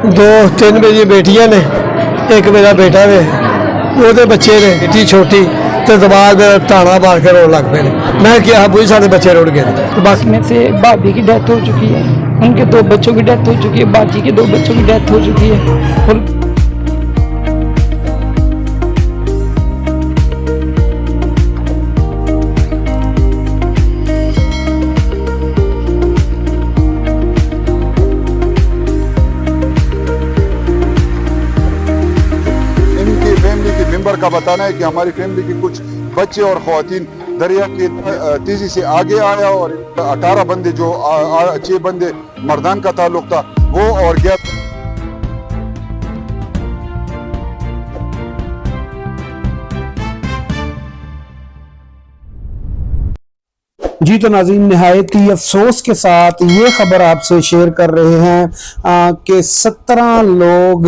दो तीन मेरी बेटियां ने, एक मेरा बेटा वे, वो बच्चे ने बेटी छोटी तो दबाद ताना मार के रोड लग पे। मैं क्या बुझ सारे बच्चे रोड गए। तो बस में से भाभी की डेथ हो चुकी है, उनके 2 बच्चों की डेथ हो चुकी है, बाजी के 2 बच्चों की डेथ हो चुकी है। और मेंबर का बताना है कि हमारी फैमिली के कुछ बच्चे और ख्वातीन दरिया की तेजी से आगे आया और 18 बंदे जो 6 बंदे मर्दान का ताल्लुक था वो और गैप। जी तो नाज़रीन, निहायत ही अफसोस के साथ ये खबर आपसे शेयर कर रहे हैं कि 17 लोग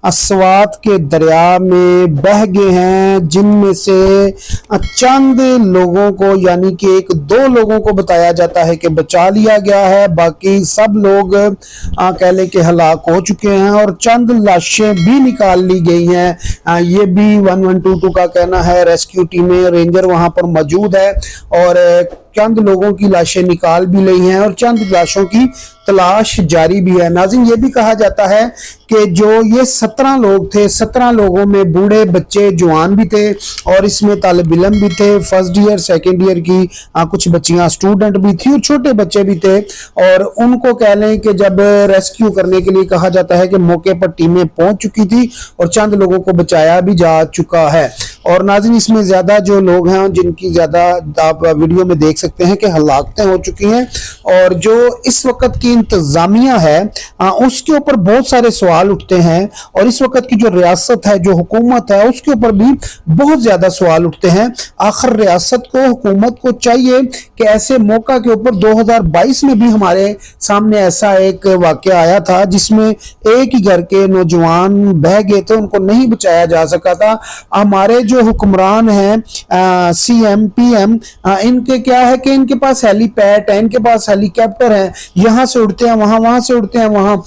अस्वात के दरिया में बह गए हैं, जिनमें से चंद लोगों को यानी कि 1-2 लोगों को बताया जाता है कि बचा लिया गया है, बाकी सब लोग कह लें कि हलाक हो चुके हैं और चंद लाशें भी निकाल ली गई हैं। ये भी 1122 का कहना है। रेस्क्यू टीमें, रेंजर वहां पर मौजूद है और चंद लोगों की लाशें निकाल भी ली हैं और चंद लाशों की तलाश जारी भी है। नाज़रीन, ये भी कहा जाता है कि जो ये 17 लोग थे, 17 लोगों में बूढ़े, बच्चे, जवान भी थे और इसमें तालिब इल्म भी थे, फर्स्ट ईयर सेकेंड ईयर की कुछ बच्चियां स्टूडेंट भी थी और छोटे बच्चे भी थे। और उनको कह लें कि जब रेस्क्यू करने के लिए कहा जाता है कि मौके पर टीमें पहुंच चुकी थी और चंद लोगों को बचाया भी जा चुका है। और नाज़रीन, इसमें ज्यादा जो लोग हैं जिनकी ज्यादा आप वीडियो में देख सकते हैं कि हलाकतें हो चुकी हैं और जो इस वक्त की इंतजामिया है उसके ऊपर बहुत सारे सवाल उठते हैं और इस वक्त की जो रियासत है, जो हुकूमत है, उसके ऊपर भी बहुत ज्यादा सवाल उठते हैं। आखिर रियासत को, हुकूमत को चाहिए कि ऐसे मौका के ऊपर 2022 में भी हमारे सामने ऐसा एक वाकया आया था जिसमें एक ही घर के नौजवान बह गए थे, उनको नहीं बचाया जा सका था। हमारे जो हुक्मरान हैं CM PM, इनके क्या है कि इनके पास हेलीपैड है, इनके पास हेलीकॉप्टर है, यहां से उड़ते हैं वहां, वहां से उड़ते हैं वहां,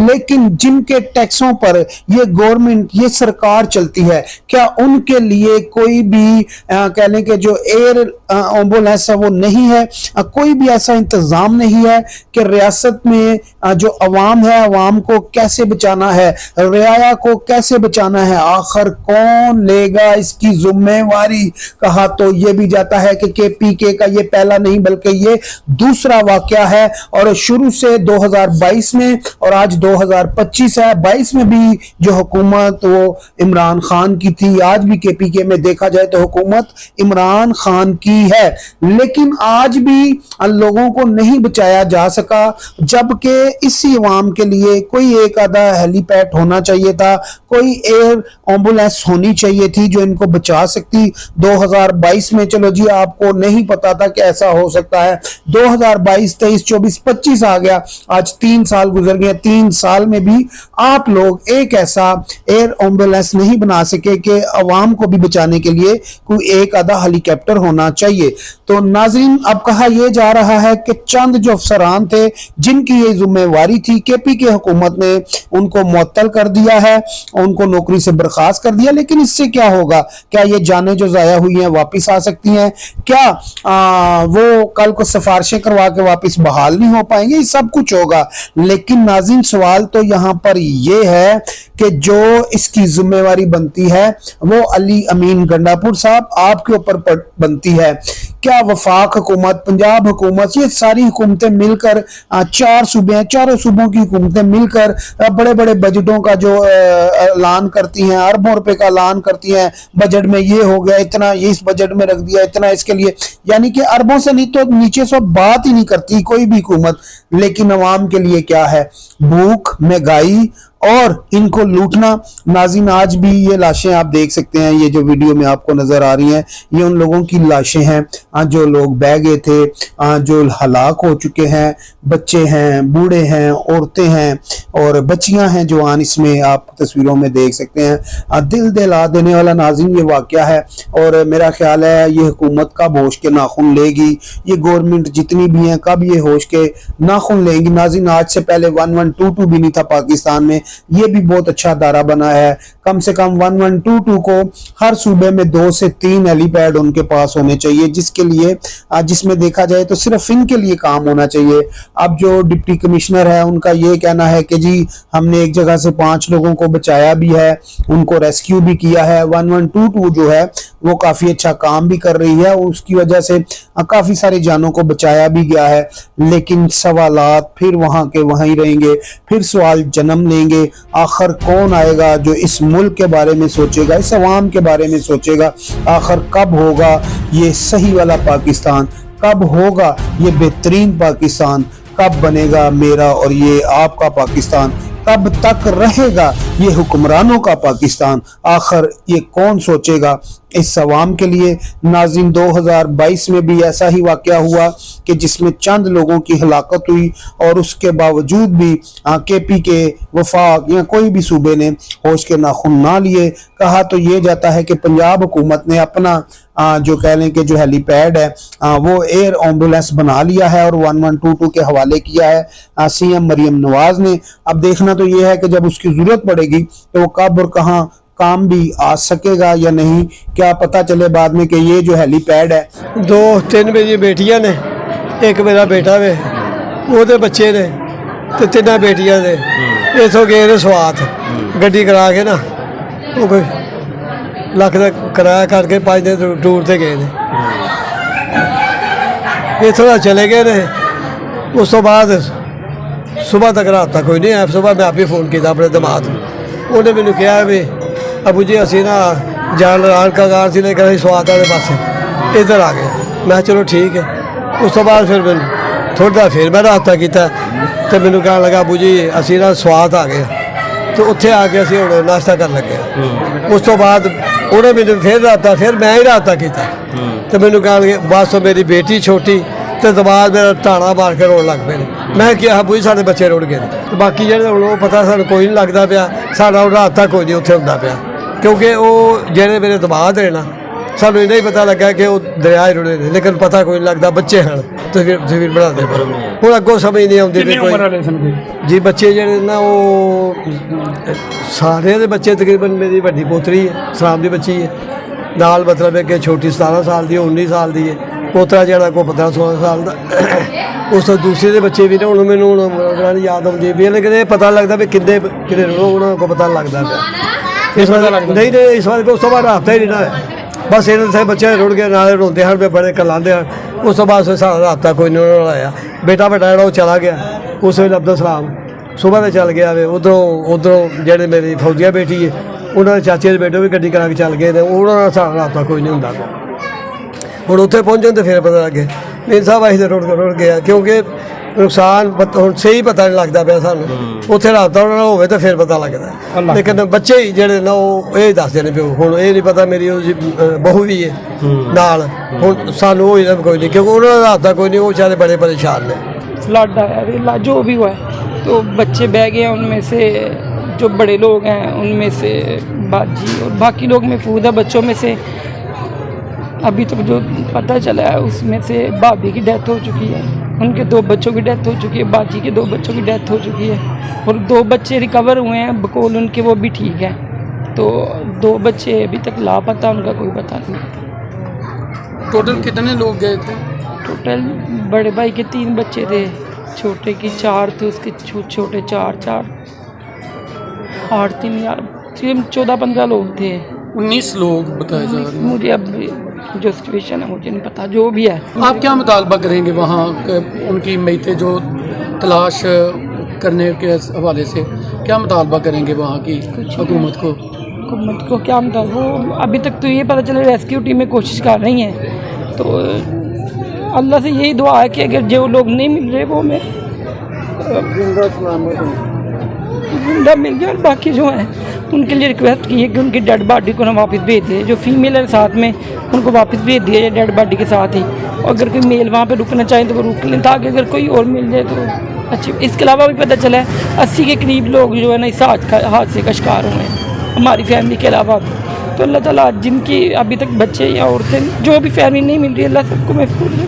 लेकिन जिनके टैक्सों पर ये गवर्नमेंट, ये सरकार चलती है, क्या उनके लिए कोई भी कह लें कि जो एयर एम्बुलेंस है वो नहीं है? कोई भी ऐसा इंतजाम नहीं है कि रियासत में जो अवाम है, अवाम को कैसे बचाना है, रियाया को कैसे बचाना है, आखिर कौन लेगा इसकी जिम्मेवारी? कहा तो ये भी जाता है कि KPK का ये पहला नहीं बल्कि ये दूसरा वाकया है और शुरू से 2022 में और आज 2025 है, 22 में भी जो हुकूमत वो इमरान खान की थी, आज भी KPK में देखा जाए तो हुकूमत इमरान खान की है, लेकिन आज भी लोगों को नहीं बचाया जा सका। जबकि इसी अवाम के लिए कोई एक आधा हेलीपैड होना चाहिए था, कोई एयर एम्बुलेंस होनी चाहिए थी जो इनको बचा सकती। 2022 में चलो जी, आपको नहीं पता था कि ऐसा हो सकता है, 2022, 23, 24, 25 आ गया, आज 3 साल गुजर गए। 3 साल में भी आप लोग एक ऐसा एयर एम्बुलेंस नहीं बना सके कि अवाम को भी बचाने के लिए कोई एक आधा हेलीकॉप्टर होना चाहिए। तो नाज़रीन, अब कहा यह जा रहा है कि चंद जो अफसरान थे जिनकी ये जिम्मेवारी थी, KPK हुकूमत ने उनको मुअत्तल कर दिया है, उनको नौकरी से बर्खास्त कर दिया। लेकिन इससे क्या होगा? क्या ये जानें जो जाया हुई हैं वापिस आ सकती हैं? क्या वो कल को सिफारिशें करवा के वापिस बहाल नहीं हो पाएंगे? ये सब कुछ होगा। लेकिन नाज़रीन, सवाल तो यहाँ पर ये है कि जो इसकी जिम्मेवारी बनती है वो अली अमीन गंडापुर साहब आपके ऊपर बनती है। क्या वफाक हुकूमत, पंजाब हुकूमत, ये सारी हुकूमतें मिलकर 4 सूबे हैं, चारों सूबों की हुकूमतें मिलकर बड़े बड़े बजटों का जो ऐलान करती हैं, अरबों रुपए का ऐलान करती हैं, बजट में ये हो गया, इतना ये इस बजट में रख दिया, इतना इसके लिए, यानी कि अरबों से नहीं तो नीचे से बात ही नहीं करती कोई भी हुकूमत। लेकिन अवाम के लिए क्या है? भूख, महंगाई और इनको लूटना। नाज़रीन, आज भी ये लाशें आप देख सकते हैं, ये जो वीडियो में आपको नजर आ रही हैं, ये उन लोगों की लाशें हैं जो लोग बह गए थे, जो हलाक हो चुके हैं। बच्चे हैं, बूढ़े हैं, औरतें हैं और बच्चियां हैं जवान, इसमें आप तस्वीरों में देख सकते हैं। दिल दहला देने वाला नाज़रीन ये वाकया है और मेरा ख्याल है ये हुकूमत कब होश के नाखून लेगी, ये गवर्नमेंट जितनी भी हैं कब ये होश के नाखून लेंगी। नाज़रीन, आज से पहले 1122 भी नहीं था पाकिस्तान में, ये भी बहुत अच्छा अदारा बना है। कम से कम 1122 को हर सूबे में 2 से 3 हेलीपैड उनके पास होने चाहिए, जिसके लिए जिसमें देखा जाए तो सिर्फ इनके लिए काम होना चाहिए। अब जो डिप्टी कमिश्नर है उनका ये कहना है कि जी हमने एक जगह से 5 लोगों को बचाया भी है, उनको रेस्क्यू भी किया है। 1122 जो है वो काफी अच्छा काम भी कर रही है, उसकी वजह से काफी सारी जानों को बचाया भी गया है। लेकिन सवालात फिर वहां के वहीं रहेंगे, फिर सवाल जन्म लेंगे। आखिर कौन आएगा जो इस मुल्क के बारे में सोचेगा, इस अवाम के बारे में सोचेगा? आखिर कब होगा ये सही वाला पाकिस्तान? कब होगा ये बेहतरीन पाकिस्तान? कब बनेगा मेरा और ये आपका पाकिस्तान? कब तक रहेगा ये हुक्मरानों का पाकिस्तान? आखिर ये कौन सोचेगा इस अवाम के लिए? नाज़रीन, 2022 में भी ऐसा ही वाकया हुआ कि जिसमें चंद लोगों की हलाकत हुई और उसके बावजूद भी KP के वफाक या कोई भी सूबे ने होश के नाखून ना लिए। कहा तो ये जाता है कि पंजाब हुकूमत ने अपना जो कह लें कि जो हेलीपैड है वो एयर एम्बुलेंस बना लिया है और 1122 के हवाले किया है CM मरियम नवाज ने। अब देखना तो ये है कि जब उसकी जरूरत पड़ेगी तो वो कब और कहाँ काम भी आ सकेगा या नहीं, क्या पता चले बाद में कि ये जो हेलीपैड है। 2-3 मेरी बेटियां ने, एक मेरा बेटा वे, ਉਹਦੇ ਬੱਚੇ ਨੇ ਤੇ 3 ਬੇਟੀਆਂ ਨੇ। ਇਥੋਂ ਗਏ ਨੇ ਸਵਾਤ ਗੱਡੀ ਕਰਾ ਕੇ ਨਾ, ਉਹ ਕੋਈ ਲੱਖ ਦਾ ਕਿਰਾਇਆ ਕਰਕੇ 5 ਦਿਨ ਟੂਰ ਤੇ ਗਏ ਨੇ। ਇਥੋਂ ਦਾ ਚਲੇ ਗਏ ਨੇ। ਉਸ ਤੋਂ ਬਾਅਦ ਸੁਬਾਹ ਤੱਕ ਰਾਤ ਤੱਕ ਕੋਈ ਨਹੀਂ ਆਇਆ। ਸੁਬਾਹ ਮੈਂ ਆਪੇ ਫੋਨ ਕੀਤਾ ਆਪਣੇ ਦਿਮਾਗ ਨੂੰ, ਉਹਨੇ ਮੈਨੂੰ ਕਿਹਾ ਵੀ अबू जी असी ना जान लाल कगार से लेकर स्वाद वाले पास इधर आ गए। मैं चलो ठीक है। उस तो बाद फिर मैं थोड़ा फिर मैं रबता किया तो मैंने कह लगा अबू जी असी ना स्वाद आ गए, तो उत्थे आके असी हुण नाश्ता कर लगे। उस तो बाद उन्हें मैंने फिर रबता, फिर मैं ही रबता किया तो मैंने कह लगे बस मेरी बेटी छोटी तो दबाद मेरा टाणा मार के रोन लग पे। मैं क्या अबू जी साढ़े बच्चे रुड़ गए। तो बाकी जो हूँ पता सानू कोई नहीं लगता पाया, साढ़ा रबता कोई नहीं उत्थे हुंदा पिया, क्योंकि वो जेड़े मेरे दमाद है ना सानू इन्ना ही पता लगा कि वो दरिया रुड़े ने, लेकिन पता कोई नहीं लगता। बच्चे हैं तस्वीर बनाते पर हूँ अगों समझ नहीं आती जी। बच्चे जेड़े ना वो सारे दे बच्चे तकरीबन मेरी वड्डी पोतरी है सलाम की बच्ची है, नाल मतलब है कि छोटी 17 साल की 19 साल की है, पोतरा जरा को 15-16 साल का। उस दूसरे के बच्चे भी ने हूँ मैनू हूँ याद आती भी, लेकिन ये पता लगता भी किन्ने उन्होंने पता लगता पाया इस बार नहीं इस बार उस तो बाद हफ्ता ही नहीं ना बस इन्हें बच्चे रुड़ गए नाले रोंदे हैं पे बड़े कलाते हैं। उस तो बाद सारा हफ्ता कोई नहीं आया। बेटा बेटा जो चला गया उस वे अब्दुल सलाम सुबह में चल गया वे, उधरों जेडे मेरी फौजिया बेटी है उन्होंने चाचे के बेटे भी गड्डी करा के चल गए थे, उन्होंने सारा हफ्ता कोई नहीं होंगे। हूँ उत्थे पहुँचे तो फिर पता लगे मेरे साहब अं तो रुड़ गया, क्योंकि नुकसान हूँ सही पता नहीं लगता पाया सानू। उत्थे रबता हो तो फिर पता लगता है, लेकिन बच्चे ही जेडे ना वो ये दसते ने प्यो। हूँ ये नहीं पता मेरी बहू भी है नाल, हूँ सानू हो कोई नहीं, क्योंकि उन्होंने रबता कोई नहीं, वो बेचारे बड़े परेशान ने। फ्लड आया रेला जो भी हुआ है तो बच्चे बह गए, उनमें से जो बड़े लोग हैं उनमें से बाजी और बाकी लोग महफूज है। बच्चों में से अभी तक जो पता चला है उसमें से भाभी की डेथ हो चुकी है, उनके 2 बच्चों की डेथ हो चुकी है, बाजी के 2 बच्चों की डेथ हो चुकी है और 2 बच्चे रिकवर हुए हैं बकौल उनके, वो भी ठीक है। तो 2 बच्चे अभी तक लापता, उनका कोई पता नहीं। टोटल कितने लोग गए थे? टोटल बड़े भाई के 3 बच्चे थे, छोटे की 4 थे, उसके छोटे 4 8 3 यार 14-15 लोग थे। 19 लोग बताए जा रहे हैं। मुझे अब जो सिचुएशन है मुझे नहीं पता, जो भी है। आप क्या मुतालबा करेंगे वहाँ उनकी मैतें जो तलाश करने के हवाले से, क्या मुतालबा करेंगे वहाँ की हुकूमत को? हुकूमत को क्या मतलब, वो अभी तक तो ये पता चला रेस्क्यू टीमें कोशिश कर रही हैं, तो अल्लाह से यही दुआ है कि अगर जो लोग नहीं मिल रहे वो मैं जिंदा मिल गया, और बाकी जो हैं उनके लिए रिक्वेस्ट की है कि उनकी डेड बॉडी को ना वापस भेज दिए, जो फीमेल है साथ में उनको वापस भेज दिया जाए डेड बॉडी के साथ ही, और अगर कोई मेल वहाँ पे रुकना चाहे तो वो रुक लें, ताकि अगर कोई और मिल जाए तो अच्छी। इसके अलावा भी पता चला है 80 के करीब लोग जो है ना इस हादसे का शिकार हुए हैं हमारी फैमिली के अलावा भी। तो अल्लाह ताला जिनकी अभी तक बच्चे या औरतें जो भी फैमिली नहीं मिल रही, अल्लाह सबको महफूज